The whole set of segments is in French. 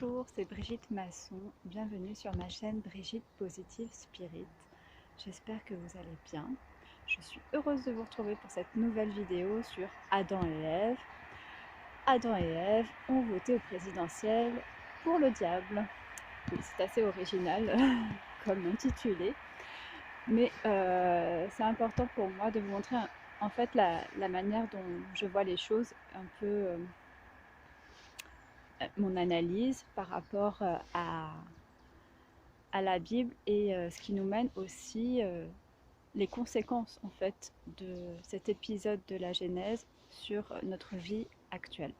Bonjour, c'est Brigitte Masson. Bienvenue sur ma chaîne Brigitte Positive Spirit. J'espère que vous allez bien. Je suis heureuse de vous retrouver pour cette nouvelle vidéo sur Adam et Ève. Adam et Ève ont voté au présidentiel pour le diable. Oui, c'est assez original comme intitulé, mais c'est important pour moi de vous montrer en fait la manière dont je vois les choses, un peu mon analyse par rapport à la Bible et ce qui nous mène aussi les conséquences en fait de cet épisode de la Genèse sur notre vie actuelle.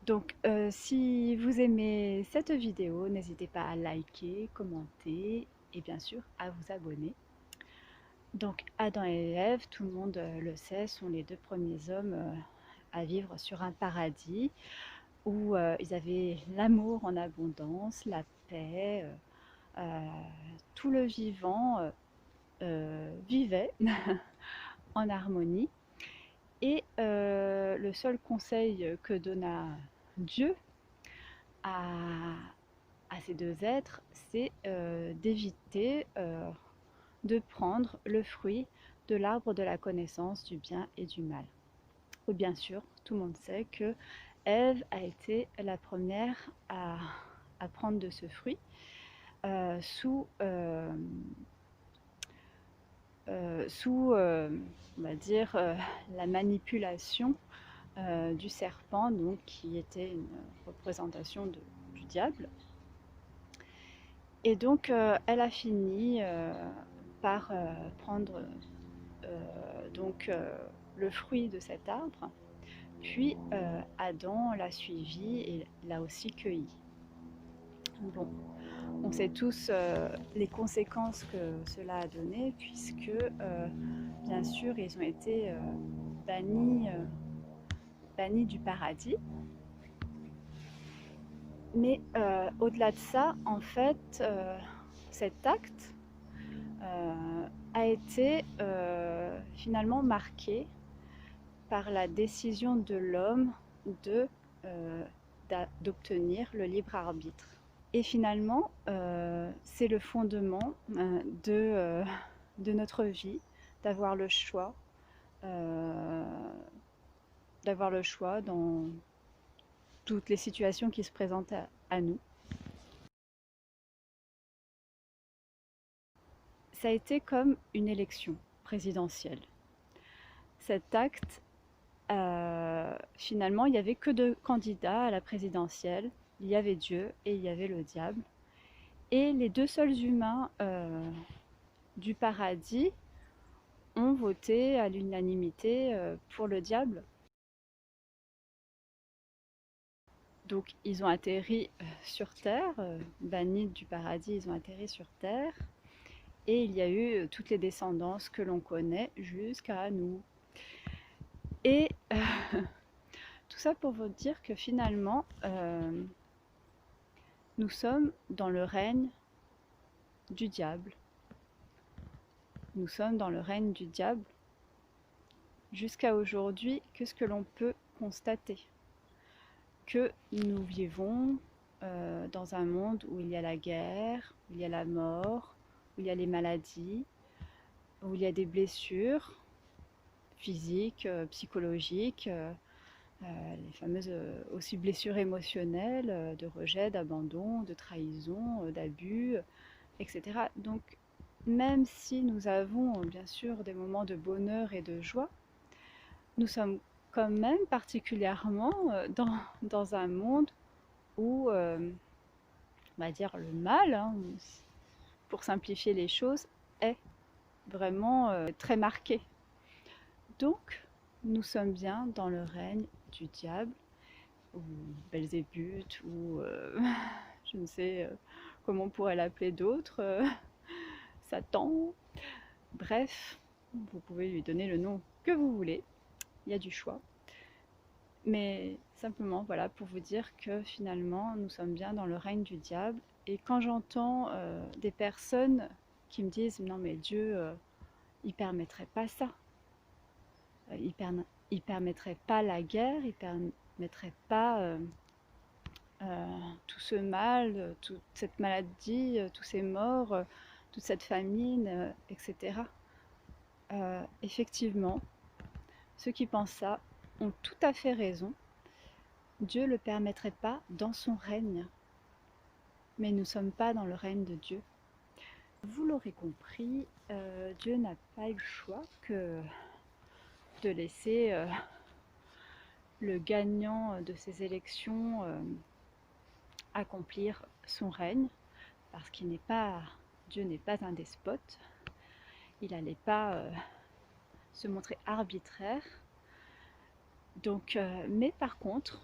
Donc si vous aimez cette vidéo, n'hésitez pas à liker, commenter et bien sûr à vous abonner. Donc Adam et Ève, tout le monde le sait, sont les deux premiers hommes à vivre sur un paradis où ils avaient l'amour en abondance, la paix, tout le vivant vivait en harmonie. Et le seul conseil que donna Dieu à ces deux êtres, c'est d'éviter de prendre le fruit de l'arbre de la connaissance du bien et du mal. Et bien sûr, tout le monde sait que Ève a été la première à prendre de ce fruit sous on va dire, la manipulation du serpent, donc, qui était une représentation du diable. Et donc, elle a fini par prendre donc, le fruit de cet arbre, puis Adam l'a suivi et l'a aussi cueilli. Bon, on sait tous les conséquences que cela a donné, puisque bien sûr ils ont été bannis du paradis. Mais au-delà de ça, en fait, cet acte a été finalement marqué par la décision de l'homme de, d'obtenir le libre arbitre. Et finalement, c'est le fondement de notre vie, d'avoir le choix, dans toutes les situations qui se présentent à nous. Ça a été comme une élection présidentielle. Cet acte, finalement, il n'y avait que deux candidats à la présidentielle. Il y avait Dieu et il y avait le diable. Et les deux seuls humains du paradis ont voté à l'unanimité pour le diable. Donc ils ont atterri sur Terre, bannis du paradis, ils ont atterri sur Terre. Et il y a eu toutes les descendances que l'on connaît jusqu'à nous. Et tout ça pour vous dire que finalement, nous sommes dans le règne du diable. Nous sommes dans le règne du diable jusqu'à aujourd'hui. Qu'est-ce que l'on peut constater? Que nous vivons dans un monde où il y a la guerre, où il y a la mort, où il y a les maladies, où il y a des blessures physiques, psychologiques, les fameuses aussi blessures émotionnelles, de rejet, d'abandon, de trahison, d'abus, etc. Donc même si nous avons bien sûr des moments de bonheur et de joie, nous sommes quand même particulièrement dans un monde où, on va dire, le mal, hein, pour simplifier les choses, est vraiment très marqué. Donc, nous sommes bien dans le règne du diable, ou Belzébuth, ou je ne sais comment on pourrait l'appeler d'autres, Satan. Bref, vous pouvez lui donner le nom que vous voulez, il y a du choix. Mais simplement, voilà, pour vous dire que finalement, nous sommes bien dans le règne du diable. Et quand j'entends des personnes qui me disent « Non mais Dieu, il permettrait pas ça. Il permettrait pas la guerre, il permettrait pas tout ce mal, toute cette maladie, tous ces morts, toute cette famine, etc. Effectivement, ceux qui pensent ça ont tout à fait raison. Dieu ne le permettrait pas dans son règne. Mais nous ne sommes pas dans le règne de Dieu. Vous l'aurez compris, Dieu n'a pas eu le choix que de laisser le gagnant de ces élections accomplir son règne, parce qu'il n'est pas, Dieu n'est pas un despote. Il n'allait pas se montrer arbitraire. Donc, mais par contre,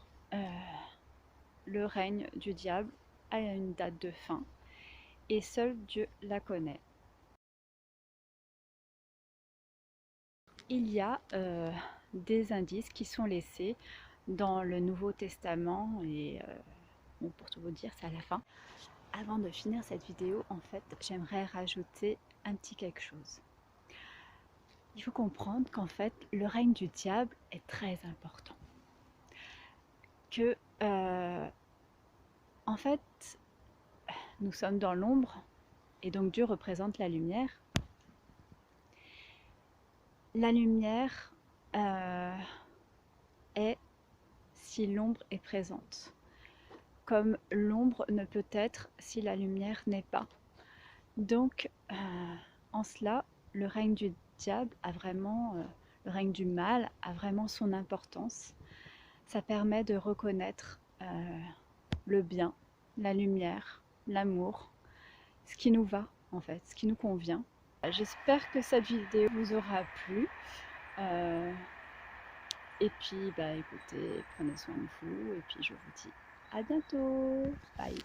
le règne du diable a une date de fin et seul Dieu la connaît. Il y a des indices qui sont laissés dans le Nouveau Testament et bon, pour tout vous dire, c'est à la fin. Avant de finir cette vidéo, en fait, j'aimerais rajouter un petit quelque chose. Il faut comprendre qu'en fait, le règne du diable est très important. Que, en fait, nous sommes dans l'ombre et donc Dieu représente la lumière. La lumière est si l'ombre est présente, comme l'ombre ne peut être si la lumière n'est pas. Donc, en cela, le règne du diable a vraiment, le règne du mal a vraiment son importance. Ça permet de reconnaître le bien, la lumière, l'amour, ce qui nous va en fait, ce qui nous convient. J'espère que cette vidéo vous aura plu. Et puis, écoutez, prenez soin de vous et puis je vous dis à bientôt. Bye.